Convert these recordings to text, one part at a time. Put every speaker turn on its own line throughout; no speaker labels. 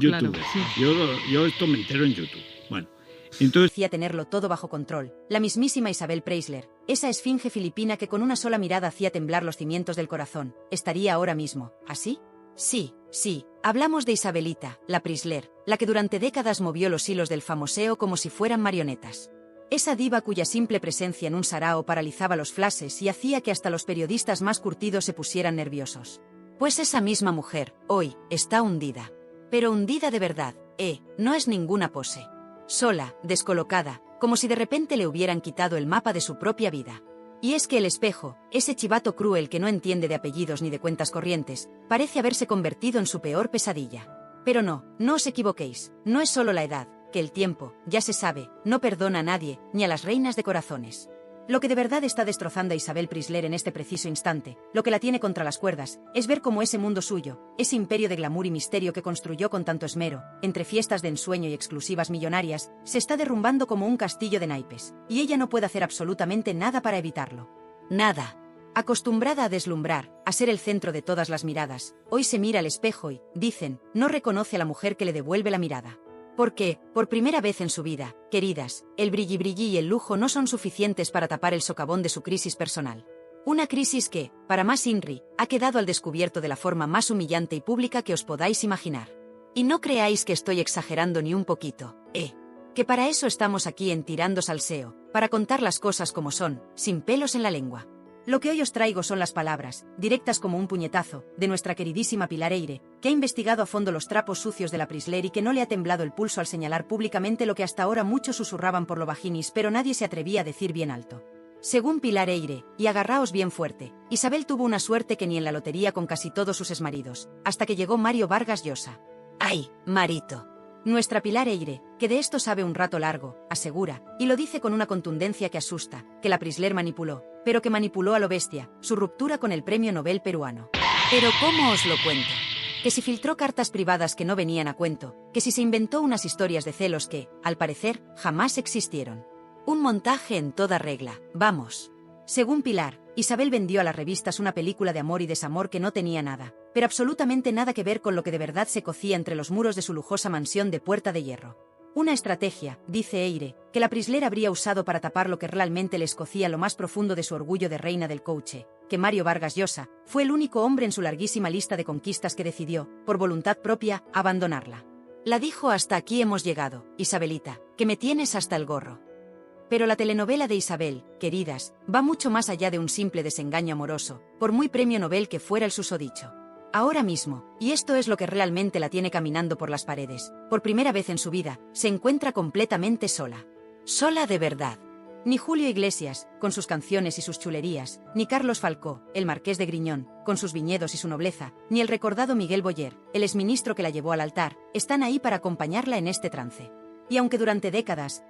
Claro,
YouTube.
sí.
Yo esto me entero en YouTube. Bueno, entonces...
Parecía tenerlo todo bajo control. La mismísima Isabel Preisler, esa esfinge filipina que con una sola mirada hacía temblar los cimientos del corazón, estaría ahora mismo, ¿así? Sí, hablamos de Isabelita, la Preisler, la que durante décadas movió los hilos del famoseo como si fueran marionetas. Esa diva cuya simple presencia en un sarao paralizaba los flashes y hacía que hasta los periodistas más curtidos se pusieran nerviosos. Pues esa misma mujer, hoy, está hundida. Pero hundida de verdad, no es ninguna pose. Sola, descolocada, como si de repente le hubieran quitado el mapa de su propia vida. Y es que el espejo, ese chivato cruel que no entiende de apellidos ni de cuentas corrientes, parece haberse convertido en su peor pesadilla. Pero no os equivoquéis, no es solo la edad, que el tiempo, ya se sabe, no perdona a nadie, ni a las reinas de corazones. Lo que de verdad está destrozando a Isabel Preisler en este preciso instante, lo que la tiene contra las cuerdas, es ver cómo ese mundo suyo, ese imperio de glamour y misterio que construyó con tanto esmero, entre fiestas de ensueño y exclusivas millonarias, se está derrumbando como un castillo de naipes, y ella no puede hacer absolutamente nada para evitarlo. Nada. Acostumbrada a deslumbrar, a ser el centro de todas las miradas, hoy se mira al espejo y, dicen, no reconoce a la mujer que le devuelve la mirada. Porque, por primera vez en su vida, queridas, el brilli-brilli y el lujo no son suficientes para tapar el socavón de su crisis personal. Una crisis que, para más Inri, ha quedado al descubierto de la forma más humillante y pública que os podáis imaginar. Y no creáis que estoy exagerando ni un poquito, que para eso estamos aquí en Tirando Salseo, para contar las cosas como son, sin pelos en la lengua. Lo que hoy os traigo son las palabras, directas como un puñetazo, de nuestra queridísima Pilar Eyre, que ha investigado a fondo los trapos sucios de la Preisler y que no le ha temblado el pulso al señalar públicamente lo que hasta ahora muchos susurraban por lo bajinis pero nadie se atrevía a decir bien alto. Según Pilar Eyre, y agarraos bien fuerte, Isabel tuvo una suerte que ni en la lotería con casi todos sus exmaridos, hasta que llegó Mario Vargas Llosa. ¡Ay, marito! Nuestra Pilar Eyre, que de esto sabe un rato largo, asegura, y lo dice con una contundencia que asusta, que la Preisler manipuló, pero que manipuló a lo bestia, su ruptura con el premio Nobel peruano. Pero ¿cómo os lo cuento? Que si filtró cartas privadas que no venían a cuento, que si se inventó unas historias de celos que, al parecer, jamás existieron. Un montaje en toda regla, vamos. Según Pilar, Isabel vendió a las revistas una película de amor y desamor que no tenía nada, pero absolutamente nada que ver con lo que de verdad se cocía entre los muros de su lujosa mansión de Puerta de Hierro. Una estrategia, dice Eyre, que la Preisler habría usado para tapar lo que realmente le escocía lo más profundo de su orgullo de reina del couche, que Mario Vargas Llosa fue el único hombre en su larguísima lista de conquistas que decidió, por voluntad propia, abandonarla. La dijo: hasta aquí hemos llegado, Isabelita, que me tienes hasta el gorro. Pero la telenovela de Isabel, queridas, va mucho más allá de un simple desengaño amoroso, por muy premio Nobel que fuera el susodicho. Ahora mismo, y esto es lo que realmente la tiene caminando por las paredes, por primera vez en su vida, se encuentra completamente sola. Sola de verdad. Ni Julio Iglesias, con sus canciones y sus chulerías, ni Carlos Falcó, el marqués de Griñón, con sus viñedos y su nobleza, ni el recordado Miguel Boyer, el exministro que la llevó al altar, están ahí para acompañarla en este trance. Y aunque durante décadas,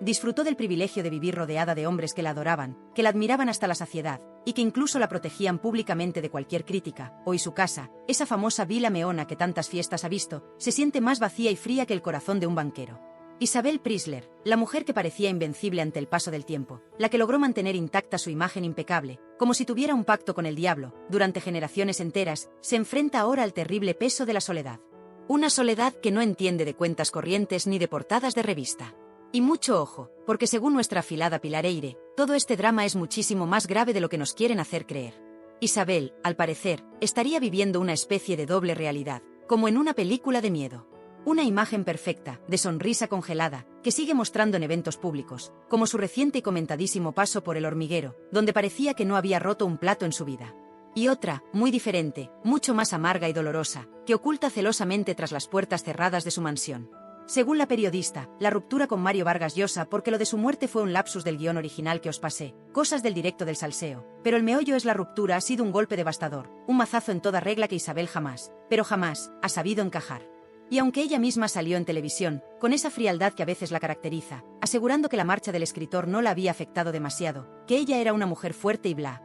disfrutó del privilegio de vivir rodeada de hombres que la adoraban, que la admiraban hasta la saciedad, y que incluso la protegían públicamente de cualquier crítica, hoy su casa, esa famosa Vila Meona que tantas fiestas ha visto, se siente más vacía y fría que el corazón de un banquero. Isabel Preisler, la mujer que parecía invencible ante el paso del tiempo, la que logró mantener intacta su imagen impecable, como si tuviera un pacto con el diablo, durante generaciones enteras, se enfrenta ahora al terrible peso de la soledad. Una soledad que no entiende de cuentas corrientes ni de portadas de revista. Y mucho ojo, porque según nuestra afilada Pilar Eyre, todo este drama es muchísimo más grave de lo que nos quieren hacer creer. Isabel, al parecer, estaría viviendo una especie de doble realidad, como en una película de miedo. Una imagen perfecta, de sonrisa congelada, que sigue mostrando en eventos públicos, como su reciente y comentadísimo paso por El Hormiguero, donde parecía que no había roto un plato en su vida. Y otra, muy diferente, mucho más amarga y dolorosa, que oculta celosamente tras las puertas cerradas de su mansión. Según la periodista, la ruptura con Mario Vargas Llosa porque lo de su muerte fue un lapsus del guión original que os pasé, cosas del directo del salseo, pero el meollo es la ruptura ha sido un golpe devastador, un mazazo en toda regla que Isabel jamás, pero jamás, ha sabido encajar. Y aunque ella misma salió en televisión, con esa frialdad que a veces la caracteriza, asegurando que la marcha del escritor no la había afectado demasiado, que ella era una mujer fuerte y bla,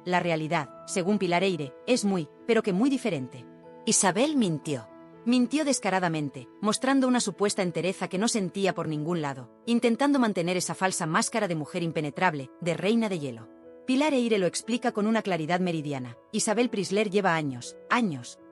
la realidad, según Pilar Eyre, es muy, pero que muy diferente. Isabel mintió. Mintió descaradamente, mostrando una supuesta entereza que no sentía por ningún lado, intentando mantener esa falsa máscara de mujer impenetrable, de reina de hielo. Pilar Eyre lo explica con una claridad meridiana. Isabel Preisler lleva años,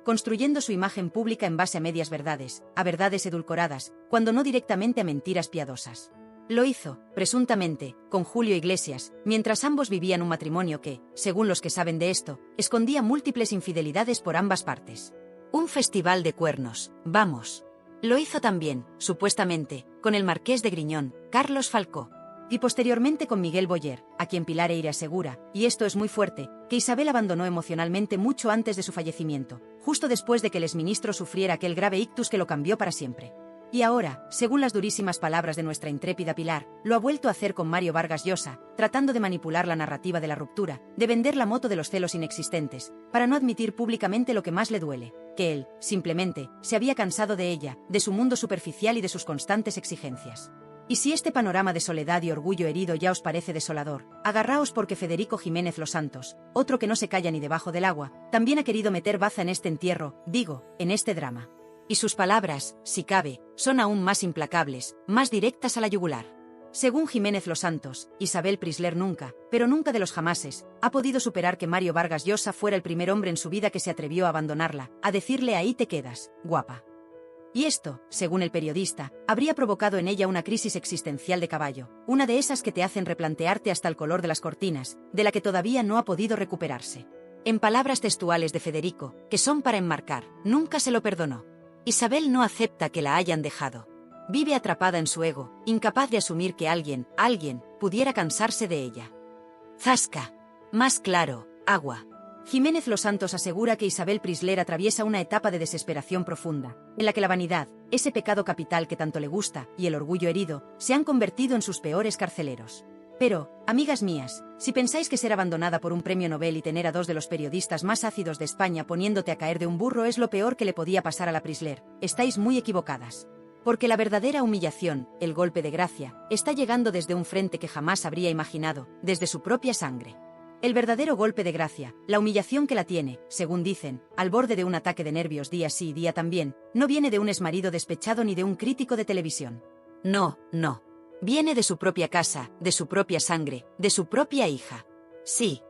construyendo su imagen pública en base a medias verdades, a verdades edulcoradas, cuando no directamente a mentiras piadosas. Lo hizo, presuntamente, con Julio Iglesias, mientras ambos vivían un matrimonio que, según los que saben de esto, escondía múltiples infidelidades por ambas partes. Un festival de cuernos, vamos. Lo hizo también, supuestamente, con el marqués de Griñón, Carlos Falcó. Y posteriormente con Miguel Boyer, a quien Pilar Eyre asegura, y esto es muy fuerte, que Isabel abandonó emocionalmente mucho antes de su fallecimiento, justo después de que el exministro sufriera aquel grave ictus que lo cambió para siempre. Y ahora, según las durísimas palabras de nuestra intrépida Pilar, lo ha vuelto a hacer con Mario Vargas Llosa, tratando de manipular la narrativa de la ruptura, de vender la moto de los celos inexistentes, para no admitir públicamente lo que más le duele, que él, simplemente, se había cansado de ella, de su mundo superficial y de sus constantes exigencias. Y si este panorama de soledad y orgullo herido ya os parece desolador, agarraos porque Federico Jiménez Los Santos, otro que no se calla ni debajo del agua, también ha querido meter baza en este entierro, digo, en este drama. Y sus palabras, si cabe, son aún más implacables, más directas a la yugular. Según Jiménez Los Santos, Isabel Preisler nunca, pero nunca de los jamases, ha podido superar que Mario Vargas Llosa fuera el primer hombre en su vida que se atrevió a abandonarla, a decirle ahí te quedas, guapa. Y esto, según el periodista, habría provocado en ella una crisis existencial de caballo, una de esas que te hacen replantearte hasta el color de las cortinas, de la que todavía no ha podido recuperarse. En palabras textuales de Federico, que son para enmarcar, nunca se lo perdonó. Isabel no acepta que la hayan dejado. Vive atrapada en su ego, incapaz de asumir que alguien, pudiera cansarse de ella. Zasca. Más claro, agua. Jiménez Los Santos asegura que Isabel Preisler atraviesa una etapa de desesperación profunda, en la que la vanidad, ese pecado capital que tanto le gusta, y el orgullo herido, se han convertido en sus peores carceleros. Pero, amigas mías, si pensáis que ser abandonada por un premio Nobel y tener a dos de los periodistas más ácidos de España poniéndote a caer de un burro es lo peor que le podía pasar a la Preisler, estáis muy equivocadas. Porque la verdadera humillación, el golpe de gracia, está llegando desde un frente que jamás habría imaginado, desde su propia sangre. El verdadero golpe de gracia, la humillación que la tiene, según dicen, al borde de un ataque de nervios día sí y día también, no viene de un exmarido despechado ni de un crítico de televisión. No. Viene de su propia casa, de su propia sangre, de su propia hija. Sí,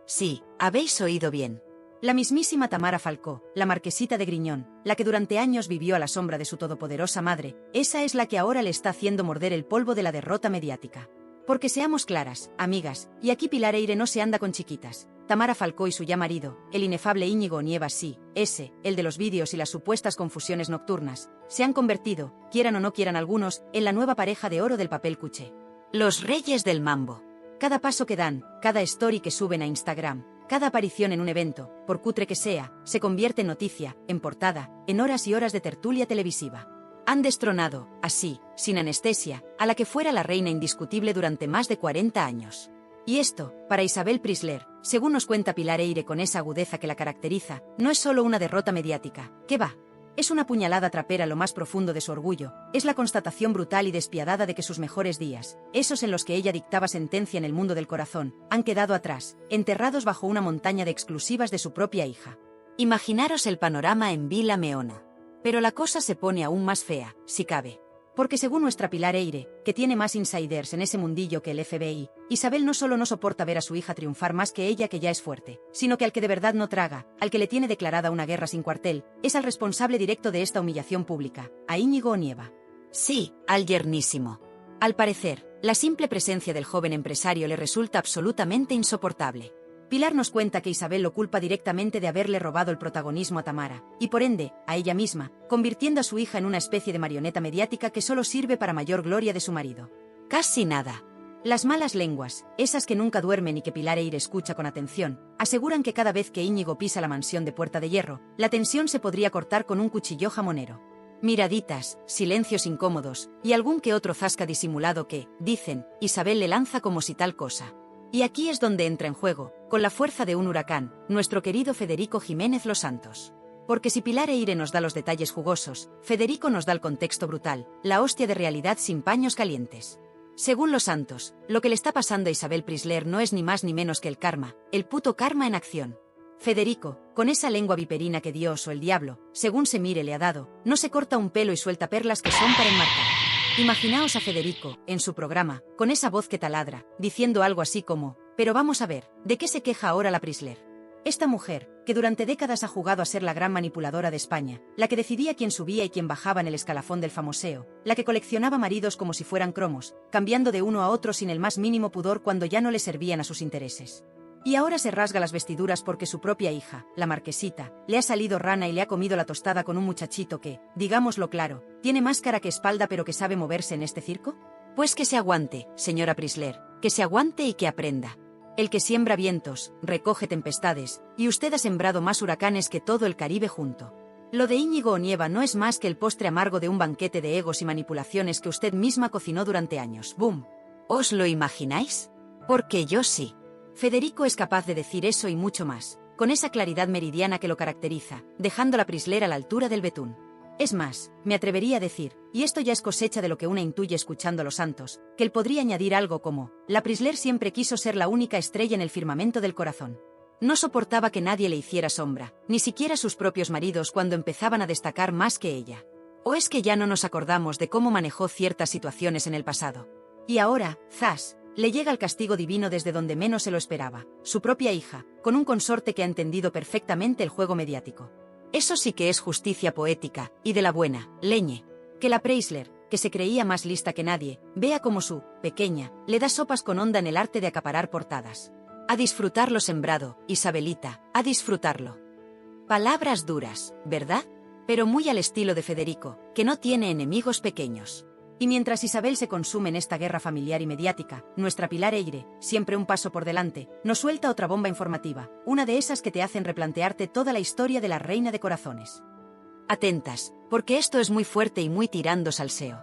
habéis oído bien. La mismísima Tamara Falcó, la marquesita de Griñón, la que durante años vivió a la sombra de su todopoderosa madre, esa es la que ahora le está haciendo morder el polvo de la derrota mediática. Porque seamos claras, amigas, y aquí Pilar Eyre no se anda con chiquitas. Tamara Falcó y su ya marido, el inefable Íñigo Nievas sí, ese, el de los vídeos y las supuestas confusiones nocturnas, se han convertido, quieran o no quieran algunos, en la nueva pareja de oro del papel cuché. Los reyes del mambo. Cada paso que dan, cada story que suben a Instagram, cada aparición en un evento, por cutre que sea, se convierte en noticia, en portada, en horas y horas de tertulia televisiva. Han destronado, así, sin anestesia, a la que fuera la reina indiscutible durante más de 40 años. Y esto, para Isabel Preisler, según nos cuenta Pilar Eyre con esa agudeza que la caracteriza, no es solo una derrota mediática, ¿qué va? Es una puñalada trapera a lo más profundo de su orgullo, es la constatación brutal y despiadada de que sus mejores días, esos en los que ella dictaba sentencia en el mundo del corazón, han quedado atrás, enterrados bajo una montaña de exclusivas de su propia hija. Imaginaros el panorama en Vila Meona. Pero la cosa se pone aún más fea, si cabe. Porque según nuestra Pilar Eyre, que tiene más insiders en ese mundillo que el FBI, Isabel no solo no soporta ver a su hija triunfar más que ella que ya es fuerte, sino que al que de verdad no traga, al que le tiene declarada una guerra sin cuartel, es al responsable directo de esta humillación pública, a Íñigo Nieva. Sí, al yernísimo. Al parecer, la simple presencia del joven empresario le resulta absolutamente insoportable. Pilar nos cuenta que Isabel lo culpa directamente de haberle robado el protagonismo a Tamara, y por ende, a ella misma, convirtiendo a su hija en una especie de marioneta mediática que solo sirve para mayor gloria de su marido. Casi nada. Las malas lenguas, esas que nunca duermen y que Pilar Eyre escucha con atención, aseguran que cada vez que Íñigo pisa la mansión de Puerta de Hierro, la tensión se podría cortar con un cuchillo jamonero. Miraditas, silencios incómodos, y algún que otro zasca disimulado que, dicen, Isabel le lanza como si tal cosa. Y aquí es donde entra en juego, con la fuerza de un huracán, nuestro querido Federico Jiménez Los Santos. Porque si Pilar Eyre nos da los detalles jugosos, Federico nos da el contexto brutal, la hostia de realidad sin paños calientes. Según Los Santos, lo que le está pasando a Isabel Preisler no es ni más ni menos que el karma, el puto karma en acción. Federico, con esa lengua viperina que Dios o el diablo, según se mire le ha dado, no se corta un pelo y suelta perlas que son para enmarcar. Imaginaos a Federico, en su programa, con esa voz que taladra, diciendo algo así como, pero vamos a ver, ¿de qué se queja ahora la Preisler? Esta mujer, que durante décadas ha jugado a ser la gran manipuladora de España, la que decidía quién subía y quién bajaba en el escalafón del famoseo, la que coleccionaba maridos como si fueran cromos, cambiando de uno a otro sin el más mínimo pudor cuando ya no le servían a sus intereses. Y ahora se rasga las vestiduras porque su propia hija, la marquesita, le ha salido rana y le ha comido la tostada con un muchachito que, digámoslo claro, tiene más cara que espalda pero que sabe moverse en este circo. Pues que se aguante, señora Prisler, que se aguante y que aprenda. El que siembra vientos, recoge tempestades, y usted ha sembrado más huracanes que todo el Caribe junto. Lo de Íñigo Onieva no es más que el postre amargo de un banquete de egos y manipulaciones que usted misma cocinó durante años. ¡Bum! ¿Os lo imagináis? Porque yo sí. Federico es capaz de decir eso y mucho más, con esa claridad meridiana que lo caracteriza, dejando la Prisler a la altura del betún. Es más, me atrevería a decir, y esto ya es cosecha de lo que una intuye escuchando a los santos, que él podría añadir algo como, la Prisler siempre quiso ser la única estrella en el firmamento del corazón. No soportaba que nadie le hiciera sombra, ni siquiera sus propios maridos cuando empezaban a destacar más que ella. ¿O es que ya no nos acordamos de cómo manejó ciertas situaciones en el pasado? Y ahora, ¡zas!, le llega el castigo divino desde donde menos se lo esperaba, su propia hija, con un consorte que ha entendido perfectamente el juego mediático. Eso sí que es justicia poética, y de la buena, leñe. Que la Prisler, que se creía más lista que nadie, vea como su, pequeña, le da sopas con onda en el arte de acaparar portadas. A disfrutar lo sembrado, Isabelita, a disfrutarlo. Palabras duras, ¿verdad? Pero muy al estilo de Federico, que no tiene enemigos pequeños. Y mientras Isabel se consume en esta guerra familiar y mediática, nuestra Pilar Eyre, siempre un paso por delante, nos suelta otra bomba informativa, una de esas que te hacen replantearte toda la historia de la reina de corazones. Atentas, porque esto es muy fuerte y muy tirando salseo.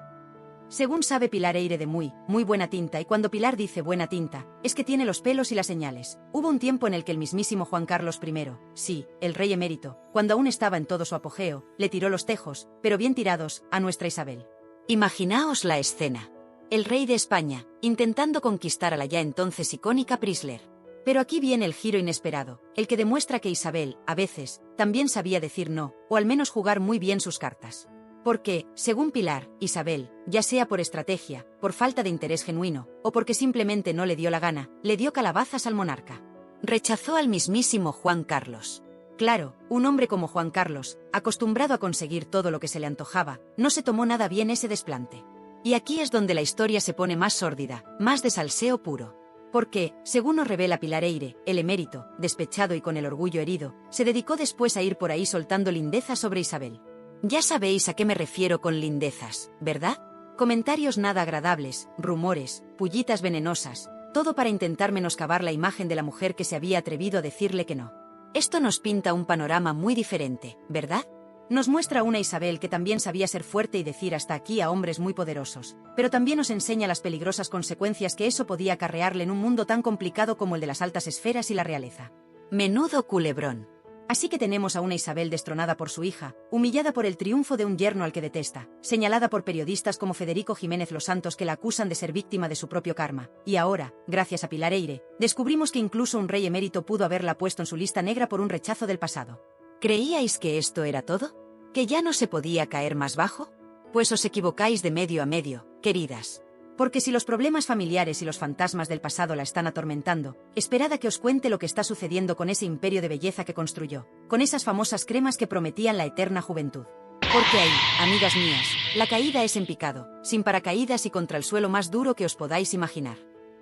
Según sabe Pilar Eyre de muy buena tinta, y cuando Pilar dice buena tinta, es que tiene los pelos y las señales. Hubo un tiempo en el que el mismísimo Juan Carlos I, sí, el rey emérito, cuando aún estaba en todo su apogeo, le tiró los tejos, pero bien tirados, a nuestra Isabel. Imaginaos la escena. El rey de España, intentando conquistar a la ya entonces icónica Prisler. Pero aquí viene el giro inesperado, el que demuestra que Isabel, a veces, también sabía decir no, o al menos jugar muy bien sus cartas. Porque, según Pilar, Isabel, ya sea por estrategia, por falta de interés genuino, o porque simplemente no le dio la gana, le dio calabazas al monarca. Rechazó al mismísimo Juan Carlos. Claro, un hombre como Juan Carlos, acostumbrado a conseguir todo lo que se le antojaba, no se tomó nada bien ese desplante. Y aquí es donde la historia se pone más sórdida, más de salseo puro. Porque, según nos revela Pilar Eyre, el emérito, despechado y con el orgullo herido, se dedicó después a ir por ahí soltando lindezas sobre Isabel. Ya sabéis a qué me refiero con lindezas, ¿verdad? Comentarios nada agradables, rumores, pullitas venenosas, todo para intentar menoscabar la imagen de la mujer que se había atrevido a decirle que no. Esto nos pinta un panorama muy diferente, ¿verdad? Nos muestra una Isabel que también sabía ser fuerte y decir hasta aquí a hombres muy poderosos, pero también nos enseña las peligrosas consecuencias que eso podía acarrearle en un mundo tan complicado como el de las altas esferas y la realeza. Menudo culebrón. Así que tenemos a una Isabel destronada por su hija, humillada por el triunfo de un yerno al que detesta, señalada por periodistas como Federico Jiménez Los Santos que la acusan de ser víctima de su propio karma, y ahora, gracias a Pilar Eyre, descubrimos que incluso un rey emérito pudo haberla puesto en su lista negra por un rechazo del pasado. ¿Creíais que esto era todo? ¿Que ya no se podía caer más bajo? Pues os equivocáis de medio a medio, queridas. Porque si los problemas familiares y los fantasmas del pasado la están atormentando, esperad a que os cuente lo que está sucediendo con ese imperio de belleza que construyó, con esas famosas cremas que prometían la eterna juventud. Porque ahí, amigas mías, la caída es en picado, sin paracaídas y contra el suelo más duro que os podáis imaginar.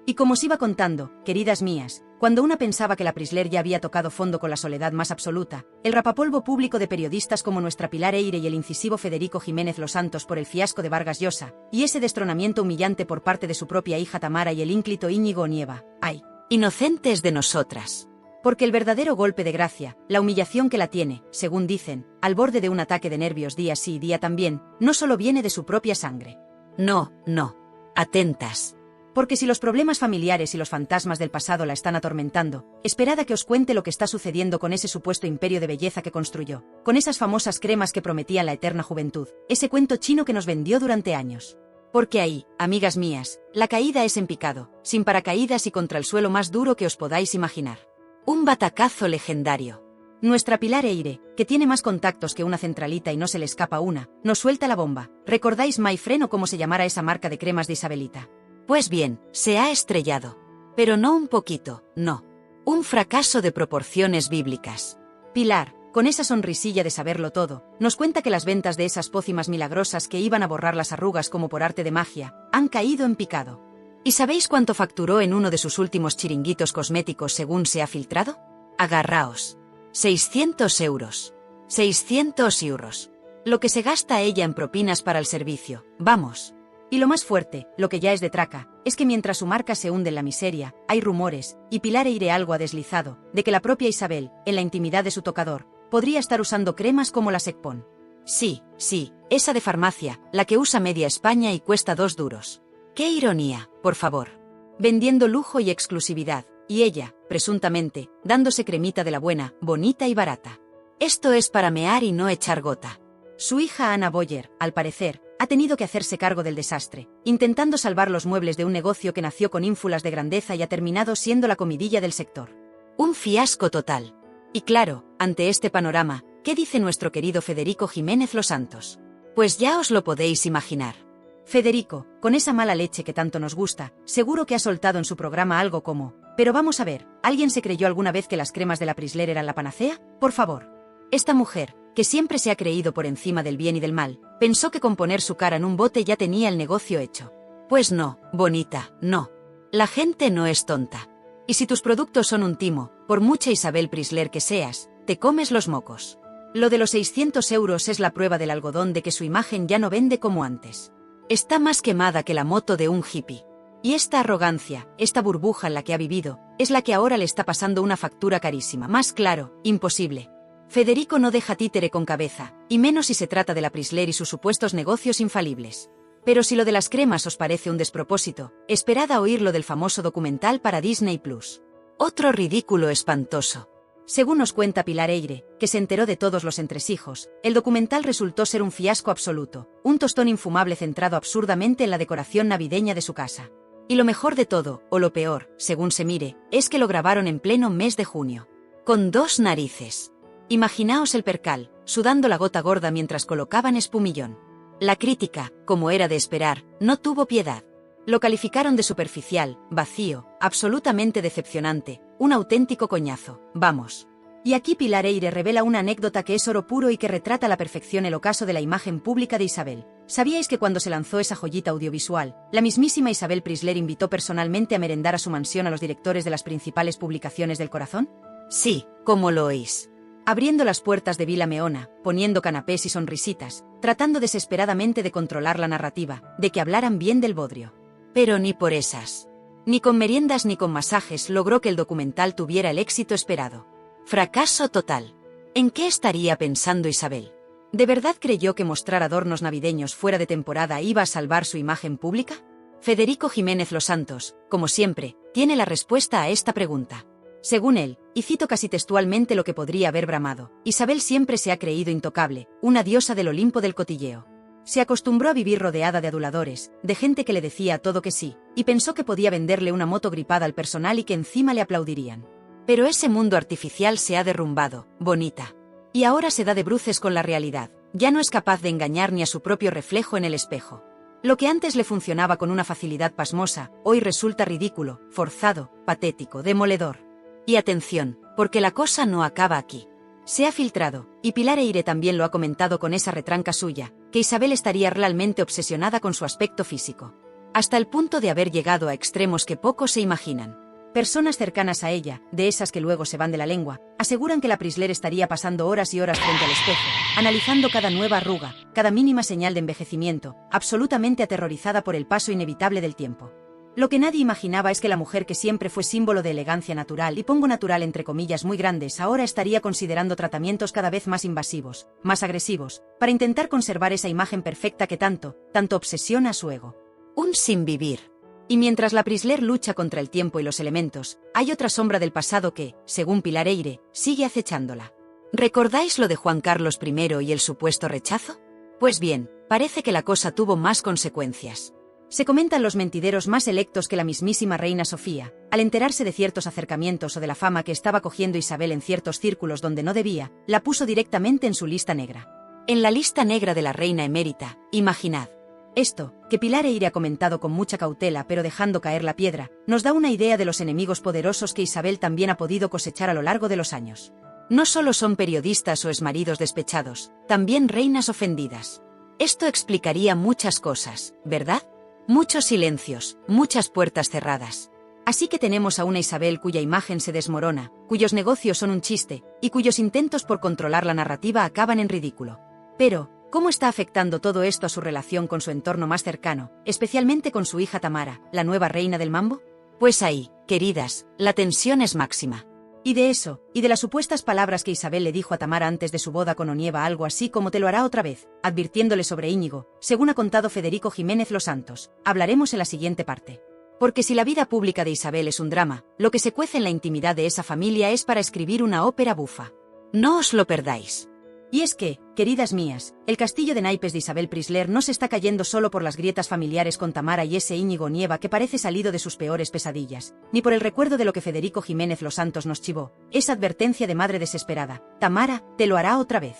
Y como os iba contando, queridas mías, cuando una pensaba que la Prisler ya había tocado fondo con la soledad más absoluta, el rapapolvo público de periodistas como nuestra Pilar Eyre y el incisivo Federico Jiménez Los Santos por el fiasco de Vargas Llosa, y ese destronamiento humillante por parte de su propia hija Tamara y el ínclito Íñigo Onieva, ¡ay! Inocentes de nosotras. Porque el verdadero golpe de gracia, la humillación que la tiene, según dicen, al borde de un ataque de nervios día sí y día también, no solo viene de su propia sangre. No. Atentas. Porque si los problemas familiares y los fantasmas del pasado la están atormentando, esperad a que os cuente lo que está sucediendo con ese supuesto imperio de belleza que construyó, con esas famosas cremas que prometían la eterna juventud, ese cuento chino que nos vendió durante años. Porque ahí, amigas mías, la caída es en picado, sin paracaídas y contra el suelo más duro que os podáis imaginar. Un batacazo legendario. Nuestra Pilar Eyre, que tiene más contactos que una centralita y no se le escapa una, nos suelta la bomba. ¿Recordáis Mayfren o cómo se llamara esa marca de cremas de Isabelita? Pues bien, se ha estrellado. Pero no un poquito, no. Un fracaso de proporciones bíblicas. Pilar, con esa sonrisilla de saberlo todo, nos cuenta que las ventas de esas pócimas milagrosas que iban a borrar las arrugas como por arte de magia, han caído en picado. ¿Y sabéis cuánto facturó en uno de sus últimos chiringuitos cosméticos según se ha filtrado? Agarraos. 600 euros. 600 euros. Lo que se gasta ella en propinas para el servicio, vamos. Y lo más fuerte, lo que ya es de traca, es que mientras su marca se hunde en la miseria, hay rumores, y Pilar Eyre algo ha deslizado, de que la propia Isabel, en la intimidad de su tocador, podría estar usando cremas como la Secpon. Sí, esa de farmacia, la que usa media España y cuesta 2 duros. ¡Qué ironía, por favor! Vendiendo lujo y exclusividad, y ella, presuntamente, dándose cremita de la buena, bonita y barata. Esto es para mear y no echar gota. Su hija Anna Boyer, al parecer, ha tenido que hacerse cargo del desastre, intentando salvar los muebles de un negocio que nació con ínfulas de grandeza y ha terminado siendo la comidilla del sector. Un fiasco total. Y claro, ante este panorama, ¿qué dice nuestro querido Federico Jiménez Los Santos? Pues ya os lo podéis imaginar. Federico, con esa mala leche que tanto nos gusta, seguro que ha soltado en su programa algo como: pero vamos a ver, ¿alguien se creyó alguna vez que las cremas de la Prisler eran la panacea? Por favor. Esta mujer, que siempre se ha creído por encima del bien y del mal, pensó que con poner su cara en un bote ya tenía el negocio hecho. Pues no, bonita, no. La gente no es tonta. Y si tus productos son un timo, por mucha Isabel Prisler que seas, te comes los mocos. Lo de los 600 euros es la prueba del algodón de que su imagen ya no vende como antes. Está más quemada que la moto de un hippie. Y esta arrogancia, esta burbuja en la que ha vivido, es la que ahora le está pasando una factura carísima. Más claro, imposible. Federico no deja títere con cabeza, y menos si se trata de la Prisler y sus supuestos negocios infalibles. Pero si lo de las cremas os parece un despropósito, esperad a oír lo del famoso documental para Disney Plus. Otro ridículo espantoso. Según nos cuenta Pilar Eyre, que se enteró de todos los entresijos, el documental resultó ser un fiasco absoluto, un tostón infumable centrado absurdamente en la decoración navideña de su casa. Y lo mejor de todo, o lo peor, según se mire, es que lo grabaron en pleno mes de junio. Con 2 narices. Imaginaos el percal, sudando la gota gorda mientras colocaban espumillón. La crítica, como era de esperar, no tuvo piedad. Lo calificaron de superficial, vacío, absolutamente decepcionante, un auténtico coñazo, vamos. Y aquí Pilar Eyre revela una anécdota que es oro puro y que retrata a la perfección el ocaso de la imagen pública de Isabel. ¿Sabíais que cuando se lanzó esa joyita audiovisual, la mismísima Isabel Prisler invitó personalmente a merendar a su mansión a los directores de las principales publicaciones del corazón? Sí, como lo oís. Abriendo las puertas de Vila Meona, poniendo canapés y sonrisitas, tratando desesperadamente de controlar la narrativa, de que hablaran bien del bodrio. Pero ni por esas. Ni con meriendas ni con masajes logró que el documental tuviera el éxito esperado. Fracaso total. ¿En qué estaría pensando Isabel? ¿De verdad creyó que mostrar adornos navideños fuera de temporada iba a salvar su imagen pública? Federico Jiménez Los Santos, como siempre, tiene la respuesta a esta pregunta. Según él, y cito casi textualmente lo que podría haber bramado, Isabel siempre se ha creído intocable, una diosa del Olimpo del cotilleo. Se acostumbró a vivir rodeada de aduladores, de gente que le decía todo que sí, y pensó que podía venderle una moto gripada al personal y que encima le aplaudirían. Pero ese mundo artificial se ha derrumbado, bonita. Y ahora se da de bruces con la realidad, ya no es capaz de engañar ni a su propio reflejo en el espejo. Lo que antes le funcionaba con una facilidad pasmosa, hoy resulta ridículo, forzado, patético, demoledor. Y atención, porque la cosa no acaba aquí. Se ha filtrado, y Pilar Eyre también lo ha comentado con esa retranca suya, que Isabel estaría realmente obsesionada con su aspecto físico. Hasta el punto de haber llegado a extremos que pocos se imaginan. Personas cercanas a ella, de esas que luego se van de la lengua, aseguran que la Prisler estaría pasando horas y horas frente al espejo, analizando cada nueva arruga, cada mínima señal de envejecimiento, absolutamente aterrorizada por el paso inevitable del tiempo. Lo que nadie imaginaba es que la mujer que siempre fue símbolo de elegancia natural, y pongo natural entre comillas muy grandes, ahora estaría considerando tratamientos cada vez más invasivos, más agresivos, para intentar conservar esa imagen perfecta que tanto obsesiona a su ego. Un sinvivir. Y mientras la Prisler lucha contra el tiempo y los elementos, hay otra sombra del pasado que, según Pilar Eyre, sigue acechándola. ¿Recordáis lo de Juan Carlos I y el supuesto rechazo? Pues bien, parece que la cosa tuvo más consecuencias. Se comentan los mentideros más selectos que la mismísima reina Sofía, al enterarse de ciertos acercamientos o de la fama que estaba cogiendo Isabel en ciertos círculos donde no debía, la puso directamente en su lista negra. En la lista negra de la reina emérita, imaginad. Esto, que Pilar Eyre ha comentado con mucha cautela pero dejando caer la piedra, nos da una idea de los enemigos poderosos que Isabel también ha podido cosechar a lo largo de los años. No solo son periodistas o exmaridos despechados, también reinas ofendidas. Esto explicaría muchas cosas, ¿verdad? Muchos silencios, muchas puertas cerradas. Así que tenemos a una Isabel cuya imagen se desmorona, cuyos negocios son un chiste, y cuyos intentos por controlar la narrativa acaban en ridículo. Pero, ¿cómo está afectando todo esto a su relación con su entorno más cercano, especialmente con su hija Tamara, la nueva reina del mambo? Pues ahí, queridas, la tensión es máxima. Y de eso, y de las supuestas palabras que Isabel le dijo a Tamara antes de su boda con Onieva, algo así como te lo hará otra vez, advirtiéndole sobre Íñigo, según ha contado Federico Jiménez Los Santos, hablaremos en la siguiente parte. Porque si la vida pública de Isabel es un drama, lo que se cuece en la intimidad de esa familia es para escribir una ópera bufa. No os lo perdáis. Y es que, queridas mías, el castillo de naipes de Isabel Preisler no se está cayendo solo por las grietas familiares con Tamara y ese Íñigo Nieva que parece salido de sus peores pesadillas, ni por el recuerdo de lo que Federico Jiménez Los Santos nos chivó, esa advertencia de madre desesperada, Tamara, te lo hará otra vez.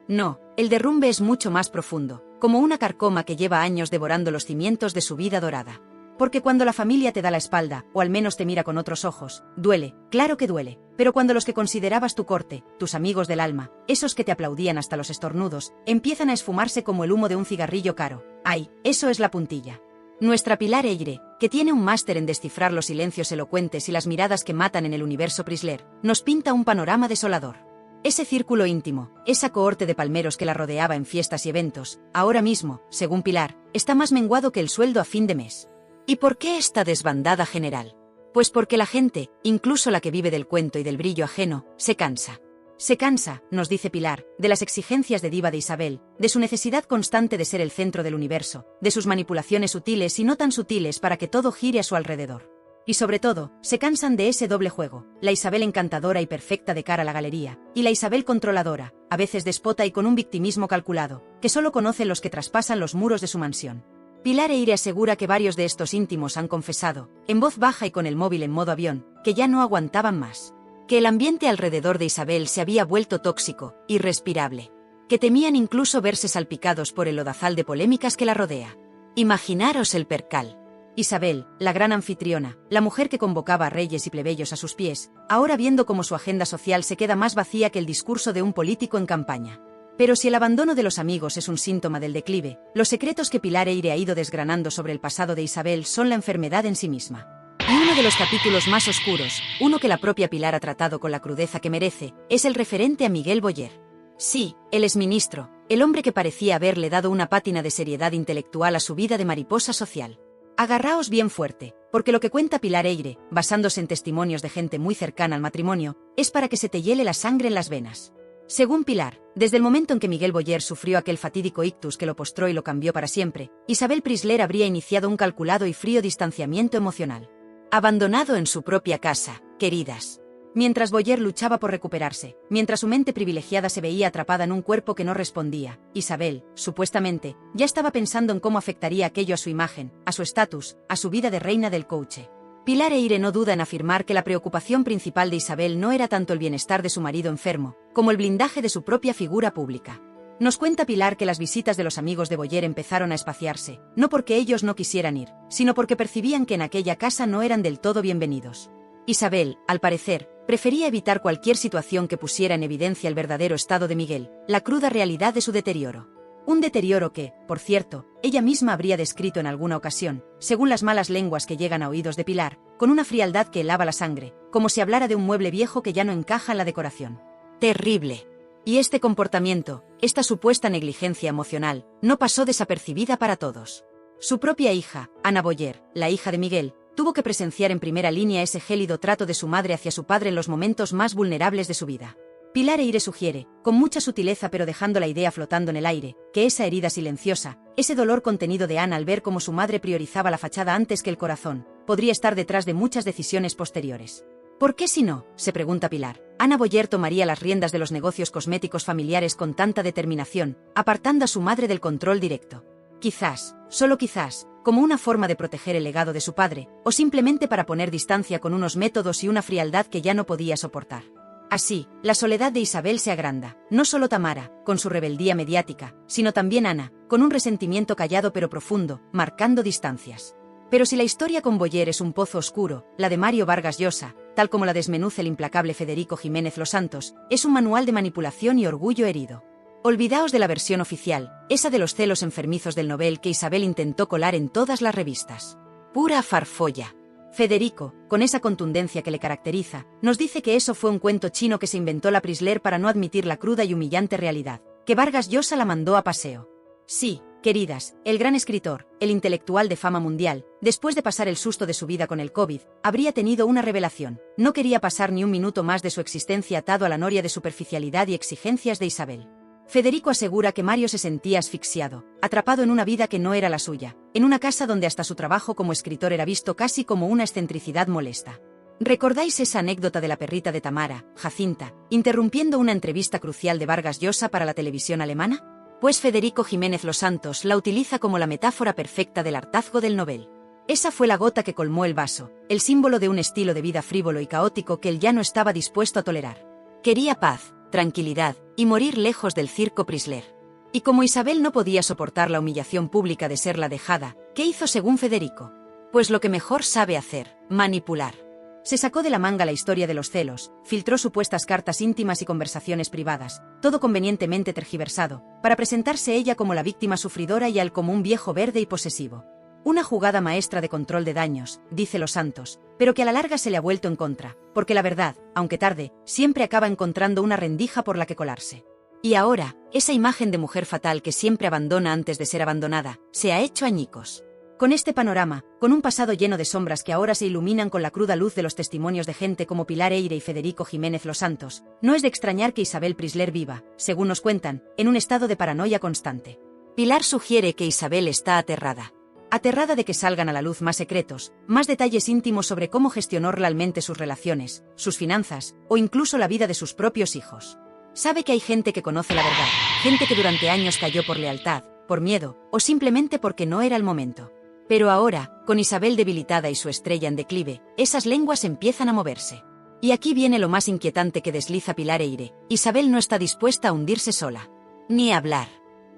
No, el derrumbe es mucho más profundo, como una carcoma que lleva años devorando los cimientos de su vida dorada. Porque cuando la familia te da la espalda, o al menos te mira con otros ojos, duele, claro que duele, pero cuando los que considerabas tu corte, tus amigos del alma, esos que te aplaudían hasta los estornudos, empiezan a esfumarse como el humo de un cigarrillo caro, ¡ay, eso es la puntilla! Nuestra Pilar Eyre, que tiene un máster en descifrar los silencios elocuentes y las miradas que matan en el universo Preisler, nos pinta un panorama desolador. Ese círculo íntimo, esa cohorte de palmeros que la rodeaba en fiestas y eventos, ahora mismo, según Pilar, está más menguado que el sueldo a fin de mes. ¿Y por qué esta desbandada general? Pues porque la gente, incluso la que vive del cuento y del brillo ajeno, se cansa. Se cansa, nos dice Pilar, de las exigencias de diva de Isabel, de su necesidad constante de ser el centro del universo, de sus manipulaciones sutiles y no tan sutiles para que todo gire a su alrededor. Y sobre todo, se cansan de ese doble juego, la Isabel encantadora y perfecta de cara a la galería, y la Isabel controladora, a veces despota y con un victimismo calculado, que solo conocen los que traspasan los muros de su mansión. Pilar Eyre asegura que varios de estos íntimos han confesado, en voz baja y con el móvil en modo avión, que ya no aguantaban más. Que el ambiente alrededor de Isabel se había vuelto tóxico, irrespirable. Que temían incluso verse salpicados por el lodazal de polémicas que la rodea. Imaginaros el percal. Isabel, la gran anfitriona, la mujer que convocaba a reyes y plebeyos a sus pies, ahora viendo cómo su agenda social se queda más vacía que el discurso de un político en campaña. Pero si el abandono de los amigos es un síntoma del declive, los secretos que Pilar Eyre ha ido desgranando sobre el pasado de Isabel son la enfermedad en sí misma. Y uno de los capítulos más oscuros, uno que la propia Pilar ha tratado con la crudeza que merece, es el referente a Miguel Boyer. Sí, el exministro, el hombre que parecía haberle dado una pátina de seriedad intelectual a su vida de mariposa social. Agarraos bien fuerte, porque lo que cuenta Pilar Eyre, basándose en testimonios de gente muy cercana al matrimonio, es para que se te hiele la sangre en las venas. Según Pilar, desde el momento en que Miguel Boyer sufrió aquel fatídico ictus que lo postró y lo cambió para siempre, Isabel Preisler habría iniciado un calculado y frío distanciamiento emocional. Abandonado en su propia casa, queridas. Mientras Boyer luchaba por recuperarse, mientras su mente privilegiada se veía atrapada en un cuerpo que no respondía, Isabel, supuestamente, ya estaba pensando en cómo afectaría aquello a su imagen, a su estatus, a su vida de reina del coche. Pilar Eyre no duda en afirmar que la preocupación principal de Isabel no era tanto el bienestar de su marido enfermo, como el blindaje de su propia figura pública. Nos cuenta Pilar que las visitas de los amigos de Boyer empezaron a espaciarse, no porque ellos no quisieran ir, sino porque percibían que en aquella casa no eran del todo bienvenidos. Isabel, al parecer, prefería evitar cualquier situación que pusiera en evidencia el verdadero estado de Miguel, la cruda realidad de su deterioro. Un deterioro que, por cierto, ella misma habría descrito en alguna ocasión, según las malas lenguas que llegan a oídos de Pilar, con una frialdad que helaba la sangre, como si hablara de un mueble viejo que ya no encaja en la decoración. Terrible. Y este comportamiento, esta supuesta negligencia emocional, no pasó desapercibida para todos. Su propia hija, Ana Boyer, la hija de Miguel, tuvo que presenciar en primera línea ese gélido trato de su madre hacia su padre en los momentos más vulnerables de su vida. Pilar Eyre sugiere, con mucha sutileza pero dejando la idea flotando en el aire, que esa herida silenciosa, ese dolor contenido de Ana al ver cómo su madre priorizaba la fachada antes que el corazón, podría estar detrás de muchas decisiones posteriores. ¿Por qué si no?, se pregunta Pilar. Ana Boyer tomaría las riendas de los negocios cosméticos familiares con tanta determinación, apartando a su madre del control directo. Quizás, solo quizás, como una forma de proteger el legado de su padre, o simplemente para poner distancia con unos métodos y una frialdad que ya no podía soportar. Así, la soledad de Isabel se agranda. No solo Tamara, con su rebeldía mediática, sino también Ana, con un resentimiento callado pero profundo, marcando distancias. Pero si la historia con Boyer es un pozo oscuro, la de Mario Vargas Llosa, tal como la desmenuza el implacable Federico Jiménez Los Santos, es un manual de manipulación y orgullo herido. Olvidaos de la versión oficial, esa de los celos enfermizos del Nobel que Isabel intentó colar en todas las revistas. Pura farfolla. Federico, con esa contundencia que le caracteriza, nos dice que eso fue un cuento chino que se inventó la Prisler para no admitir la cruda y humillante realidad, que Vargas Llosa la mandó a paseo. Sí, queridas, el gran escritor, el intelectual de fama mundial, después de pasar el susto de su vida con el COVID, habría tenido una revelación. No quería pasar ni un minuto más de su existencia atado a la noria de superficialidad y exigencias de Isabel. Federico asegura que Mario se sentía asfixiado, atrapado en una vida que no era la suya, en una casa donde hasta su trabajo como escritor era visto casi como una excentricidad molesta. ¿Recordáis esa anécdota de la perrita de Tamara, Jacinta, interrumpiendo una entrevista crucial de Vargas Llosa para la televisión alemana? Pues Federico Jiménez Los Santos la utiliza como la metáfora perfecta del hartazgo del Nobel. Esa fue la gota que colmó el vaso, el símbolo de un estilo de vida frívolo y caótico que él ya no estaba dispuesto a tolerar. Quería paz, tranquilidad, y morir lejos del circo Prisler. Y como Isabel no podía soportar la humillación pública de ser la dejada, ¿qué hizo según Federico? Pues lo que mejor sabe hacer, manipular. Se sacó de la manga la historia de los celos, filtró supuestas cartas íntimas y conversaciones privadas, todo convenientemente tergiversado, para presentarse ella como la víctima sufridora y él como un viejo verde y posesivo. Una jugada maestra de control de daños, dice Los Santos, pero que a la larga se le ha vuelto en contra, porque la verdad, aunque tarde, siempre acaba encontrando una rendija por la que colarse. Y ahora, esa imagen de mujer fatal que siempre abandona antes de ser abandonada, se ha hecho añicos. Con este panorama, con un pasado lleno de sombras que ahora se iluminan con la cruda luz de los testimonios de gente como Pilar Eyre y Federico Jiménez Los Santos, no es de extrañar que Isabel Prisler viva, según nos cuentan, en un estado de paranoia constante. Pilar sugiere que Isabel está aterrada. Aterrada de que salgan a la luz más secretos, más detalles íntimos sobre cómo gestionó realmente sus relaciones, sus finanzas, o incluso la vida de sus propios hijos. Sabe que hay gente que conoce la verdad, gente que durante años cayó por lealtad, por miedo, o simplemente porque no era el momento. Pero ahora, con Isabel debilitada y su estrella en declive, esas lenguas empiezan a moverse. Y aquí viene lo más inquietante que desliza Pilar Eyre: Isabel no está dispuesta a hundirse sola. Ni hablar.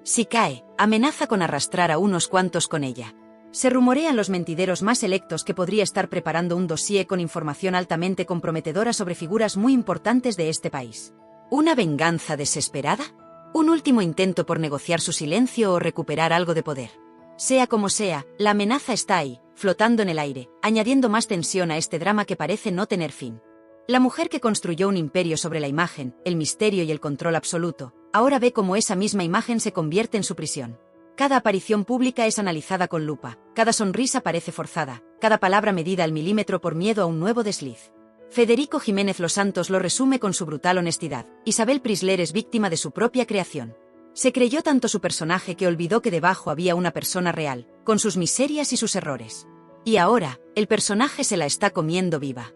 Si cae, amenaza con arrastrar a unos cuantos con ella. Se rumorean los mentideros más selectos que podría estar preparando un dossier con información altamente comprometedora sobre figuras muy importantes de este país. ¿Una venganza desesperada? ¿Un último intento por negociar su silencio o recuperar algo de poder? Sea como sea, la amenaza está ahí, flotando en el aire, añadiendo más tensión a este drama que parece no tener fin. La mujer que construyó un imperio sobre la imagen, el misterio y el control absoluto, ahora ve cómo esa misma imagen se convierte en su prisión. Cada aparición pública es analizada con lupa, cada sonrisa parece forzada, cada palabra medida al milímetro por miedo a un nuevo desliz. Federico Jiménez Los Santos lo resume con su brutal honestidad: Isabel Prisler es víctima de su propia creación. Se creyó tanto su personaje que olvidó que debajo había una persona real, con sus miserias y sus errores. Y ahora, el personaje se la está comiendo viva.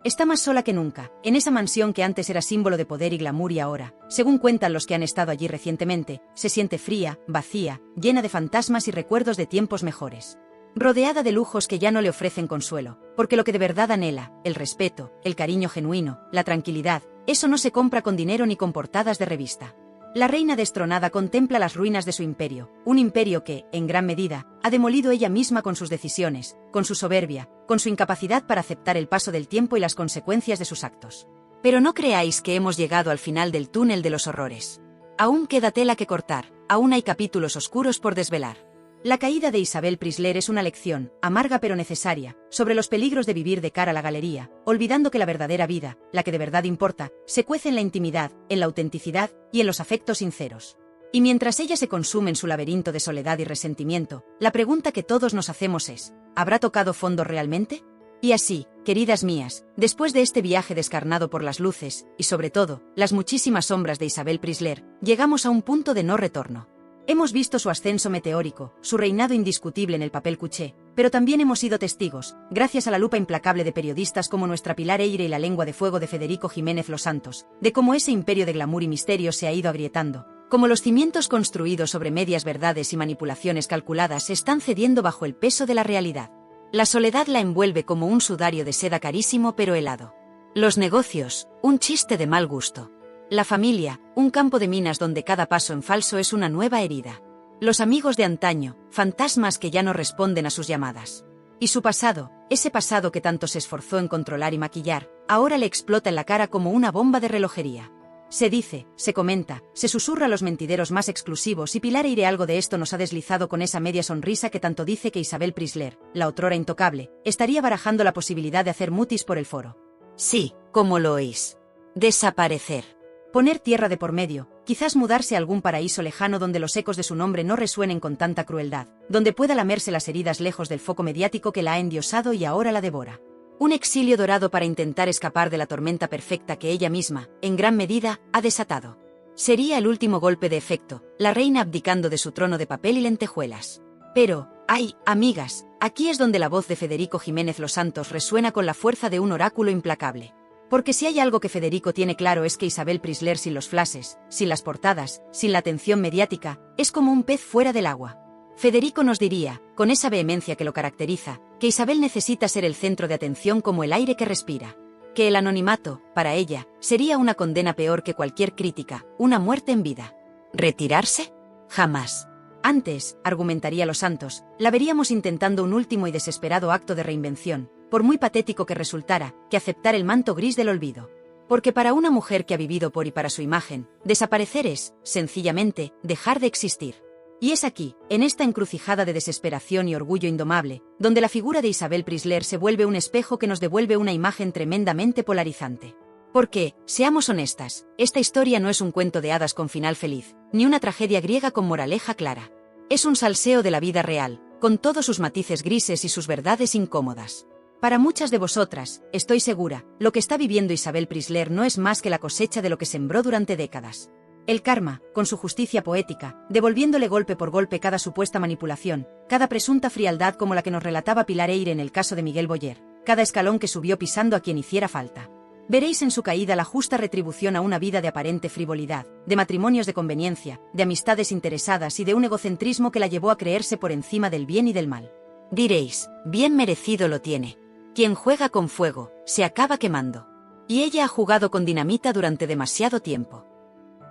Está más sola que nunca, en esa mansión que antes era símbolo de poder y glamour y ahora, según cuentan los que han estado allí recientemente, se siente fría, vacía, llena de fantasmas y recuerdos de tiempos mejores. Rodeada de lujos que ya no le ofrecen consuelo, porque lo que de verdad anhela, el respeto, el cariño genuino, la tranquilidad, eso no se compra con dinero ni con portadas de revista. La reina destronada contempla las ruinas de su imperio, un imperio que, en gran medida, ha demolido ella misma con sus decisiones, con su soberbia, con su incapacidad para aceptar el paso del tiempo y las consecuencias de sus actos. Pero no creáis que hemos llegado al final del túnel de los horrores. Aún queda tela que cortar, aún hay capítulos oscuros por desvelar. La caída de Isabel Prisler es una lección, amarga pero necesaria, sobre los peligros de vivir de cara a la galería, olvidando que la verdadera vida, la que de verdad importa, se cuece en la intimidad, en la autenticidad y en los afectos sinceros. Y mientras ella se consume en su laberinto de soledad y resentimiento, la pregunta que todos nos hacemos es: ¿habrá tocado fondo realmente? Y así, queridas mías, después de este viaje descarnado por las luces, y sobre todo, las muchísimas sombras de Isabel Prisler, llegamos a un punto de no retorno. Hemos visto su ascenso meteórico, su reinado indiscutible en el papel cuché, pero también hemos sido testigos, gracias a la lupa implacable de periodistas como nuestra Pilar Eyre y la lengua de fuego de Federico Jiménez Los Santos, de cómo ese imperio de glamour y misterio se ha ido agrietando, como los cimientos construidos sobre medias verdades y manipulaciones calculadas se están cediendo bajo el peso de la realidad. La soledad la envuelve como un sudario de seda carísimo pero helado. Los negocios, un chiste de mal gusto. La familia, un campo de minas donde cada paso en falso es una nueva herida. Los amigos de antaño, fantasmas que ya no responden a sus llamadas. Y su pasado, ese pasado que tanto se esforzó en controlar y maquillar, ahora le explota en la cara como una bomba de relojería. Se dice, se comenta, se susurra a los mentideros más exclusivos y Pilar Eyre algo de esto nos ha deslizado con esa media sonrisa que tanto dice que Isabel Preisler, la otrora intocable, estaría barajando la posibilidad de hacer mutis por el foro. Sí, como lo oís. Desaparecer. Poner tierra de por medio, quizás mudarse a algún paraíso lejano donde los ecos de su nombre no resuenen con tanta crueldad, donde pueda lamerse las heridas lejos del foco mediático que la ha endiosado y ahora la devora. Un exilio dorado para intentar escapar de la tormenta perfecta que ella misma, en gran medida, ha desatado. Sería el último golpe de efecto, la reina abdicando de su trono de papel y lentejuelas. Pero, ¡ay, amigas! Aquí es donde la voz de Federico Jiménez Los Santos resuena con la fuerza de un oráculo implacable. Porque si hay algo que Federico tiene claro es que Isabel Preisler sin los flashes, sin las portadas, sin la atención mediática, es como un pez fuera del agua. Federico nos diría, con esa vehemencia que lo caracteriza, que Isabel necesita ser el centro de atención como el aire que respira. Que el anonimato, para ella, sería una condena peor que cualquier crítica, una muerte en vida. ¿Retirarse? Jamás. Antes, argumentaría Los Santos, la veríamos intentando un último y desesperado acto de reinvención, por muy patético que resultara, que aceptar el manto gris del olvido. Porque para una mujer que ha vivido por y para su imagen, desaparecer es, sencillamente, dejar de existir. Y es aquí, en esta encrucijada de desesperación y orgullo indomable, donde la figura de Isabel Preisler se vuelve un espejo que nos devuelve una imagen tremendamente polarizante. Porque, seamos honestas, esta historia no es un cuento de hadas con final feliz, ni una tragedia griega con moraleja clara. Es un salseo de la vida real, con todos sus matices grises y sus verdades incómodas. Para muchas de vosotras, estoy segura, lo que está viviendo Isabel Preisler no es más que la cosecha de lo que sembró durante décadas. El karma, con su justicia poética, devolviéndole golpe por golpe cada supuesta manipulación, cada presunta frialdad como la que nos relataba Pilar Eyre en el caso de Miguel Boyer, cada escalón que subió pisando a quien hiciera falta. Veréis en su caída la justa retribución a una vida de aparente frivolidad, de matrimonios de conveniencia, de amistades interesadas y de un egocentrismo que la llevó a creerse por encima del bien y del mal. Diréis, bien merecido lo tiene. Quien juega con fuego, se acaba quemando. Y ella ha jugado con dinamita durante demasiado tiempo.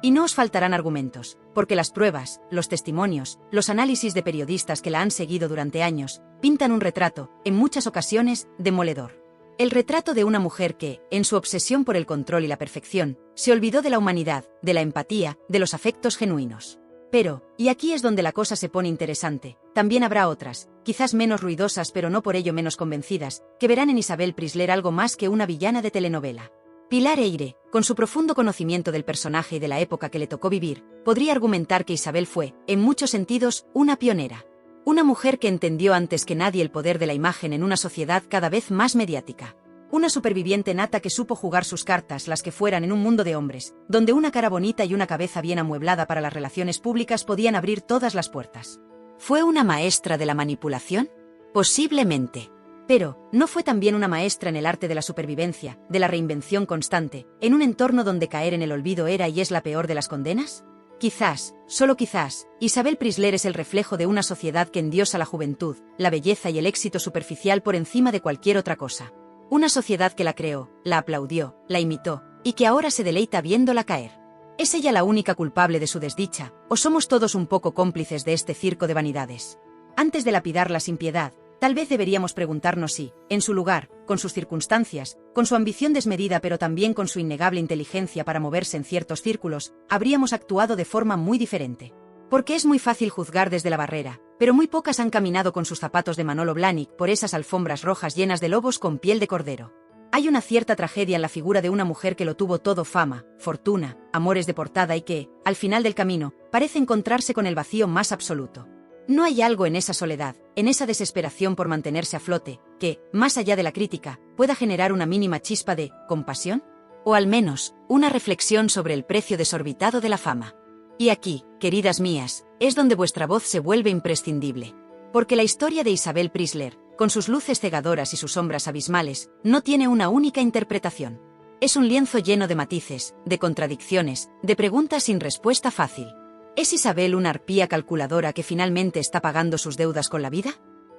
Y no os faltarán argumentos, porque las pruebas, los testimonios, los análisis de periodistas que la han seguido durante años, pintan un retrato, en muchas ocasiones, demoledor. El retrato de una mujer que, en su obsesión por el control y la perfección, se olvidó de la humanidad, de la empatía, de los afectos genuinos. Pero, y aquí es donde la cosa se pone interesante, también habrá otras, quizás menos ruidosas pero no por ello menos convencidas, que verán en Isabel Preisler algo más que una villana de telenovela. Pilar Eyre, con su profundo conocimiento del personaje y de la época que le tocó vivir, podría argumentar que Isabel fue, en muchos sentidos, una pionera. Una mujer que entendió antes que nadie el poder de la imagen en una sociedad cada vez más mediática. Una superviviente nata que supo jugar sus cartas, las que fueran, en un mundo de hombres, donde una cara bonita y una cabeza bien amueblada para las relaciones públicas podían abrir todas las puertas. ¿Fue una maestra de la manipulación? Posiblemente. Pero, ¿no fue también una maestra en el arte de la supervivencia, de la reinvención constante, en un entorno donde caer en el olvido era y es la peor de las condenas? Quizás, solo quizás, Isabel Preisler es el reflejo de una sociedad que endiosa la juventud, la belleza y el éxito superficial por encima de cualquier otra cosa. Una sociedad que la creó, la aplaudió, la imitó, y que ahora se deleita viéndola caer. ¿Es ella la única culpable de su desdicha, o somos todos un poco cómplices de este circo de vanidades? Antes de lapidarla sin piedad, tal vez deberíamos preguntarnos si, en su lugar, con sus circunstancias, con su ambición desmedida pero también con su innegable inteligencia para moverse en ciertos círculos, habríamos actuado de forma muy diferente. Porque es muy fácil juzgar desde la barrera, pero muy pocas han caminado con sus zapatos de Manolo Blahnik por esas alfombras rojas llenas de lobos con piel de cordero. Hay una cierta tragedia en la figura de una mujer que lo tuvo todo: fama, fortuna, amores de portada, y que, al final del camino, parece encontrarse con el vacío más absoluto. ¿No hay algo en esa soledad, en esa desesperación por mantenerse a flote, que, más allá de la crítica, pueda generar una mínima chispa de compasión? O al menos, una reflexión sobre el precio desorbitado de la fama. Y aquí, queridas mías, es donde vuestra voz se vuelve imprescindible. Porque la historia de Isabel Preisler, con sus luces cegadoras y sus sombras abismales, no tiene una única interpretación. Es un lienzo lleno de matices, de contradicciones, de preguntas sin respuesta fácil. ¿Es Isabel una arpía calculadora que finalmente está pagando sus deudas con la vida?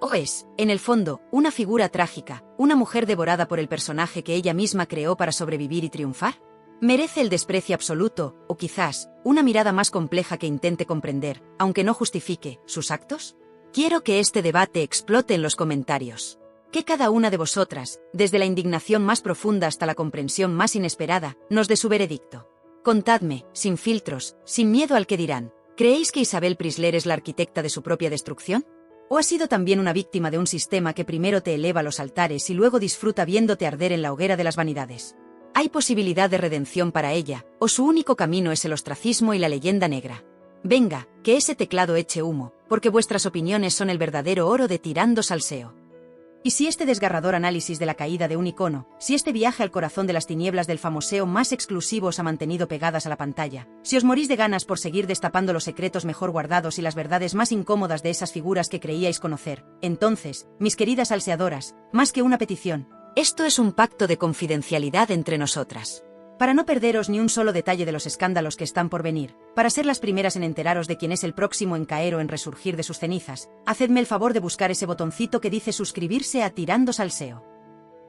O es, en el fondo, una figura trágica, una mujer devorada por el personaje que ella misma creó para sobrevivir y triunfar? ¿Merece el desprecio absoluto, o quizás, una mirada más compleja que intente comprender, aunque no justifique, sus actos? Quiero que este debate explote en los comentarios. Que cada una de vosotras, desde la indignación más profunda hasta la comprensión más inesperada, nos dé su veredicto. Contadme, sin filtros, sin miedo al que dirán, ¿creéis que Isabel Preisler es la arquitecta de su propia destrucción? ¿O ha sido también una víctima de un sistema que primero te eleva a los altares y luego disfruta viéndote arder en la hoguera de las vanidades? ¿Hay posibilidad de redención para ella, o su único camino es el ostracismo y la leyenda negra? Venga, que ese teclado eche humo, porque vuestras opiniones son el verdadero oro de Tirando Salseo. Y si este desgarrador análisis de la caída de un icono, si este viaje al corazón de las tinieblas del famoseo más exclusivo os ha mantenido pegadas a la pantalla, si os morís de ganas por seguir destapando los secretos mejor guardados y las verdades más incómodas de esas figuras que creíais conocer, entonces, mis queridas salseadoras, más que una petición, esto es un pacto de confidencialidad entre nosotras. Para no perderos ni un solo detalle de los escándalos que están por venir, para ser las primeras en enteraros de quién es el próximo en caer o en resurgir de sus cenizas, hacedme el favor de buscar ese botoncito que dice suscribirse a Tirando Salseo.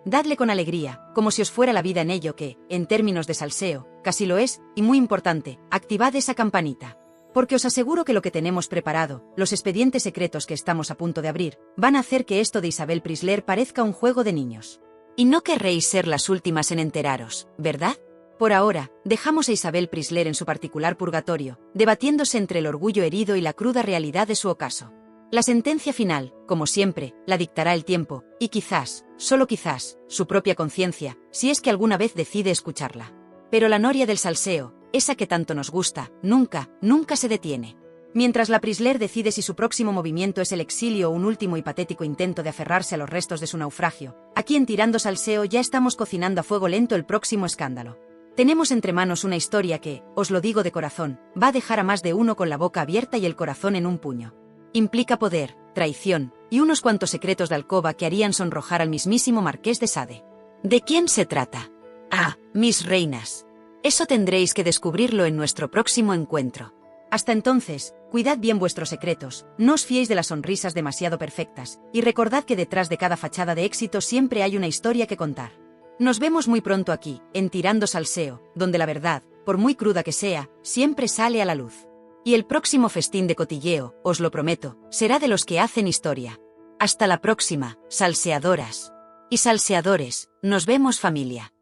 Dadle con alegría, como si os fuera la vida en ello que, en términos de salseo, casi lo es, y muy importante, activad esa campanita. Porque os aseguro que lo que tenemos preparado, los expedientes secretos que estamos a punto de abrir, van a hacer que esto de Isabel Preisler parezca un juego de niños. Y no querréis ser las últimas en enteraros, ¿verdad? Por ahora, dejamos a Isabel Preisler en su particular purgatorio, debatiéndose entre el orgullo herido y la cruda realidad de su ocaso. La sentencia final, como siempre, la dictará el tiempo, y quizás, solo quizás, su propia conciencia, si es que alguna vez decide escucharla. Pero la noria del salseo, esa que tanto nos gusta, nunca se detiene. Mientras la Preisler decide si su próximo movimiento es el exilio o un último y patético intento de aferrarse a los restos de su naufragio, aquí en Tirando Salseo ya estamos cocinando a fuego lento el próximo escándalo. Tenemos entre manos una historia que, os lo digo de corazón, va a dejar a más de uno con la boca abierta y el corazón en un puño. Implica poder, traición, y unos cuantos secretos de alcoba que harían sonrojar al mismísimo Marqués de Sade. ¿De quién se trata? Ah, mis reinas. Eso tendréis que descubrirlo en nuestro próximo encuentro. Hasta entonces, cuidad bien vuestros secretos, no os fiéis de las sonrisas demasiado perfectas, y recordad que detrás de cada fachada de éxito siempre hay una historia que contar. Nos vemos muy pronto aquí, en Tirando Salseo, donde la verdad, por muy cruda que sea, siempre sale a la luz. Y el próximo festín de cotilleo, os lo prometo, será de los que hacen historia. Hasta la próxima, salseadoras. Y salseadores, nos vemos familia.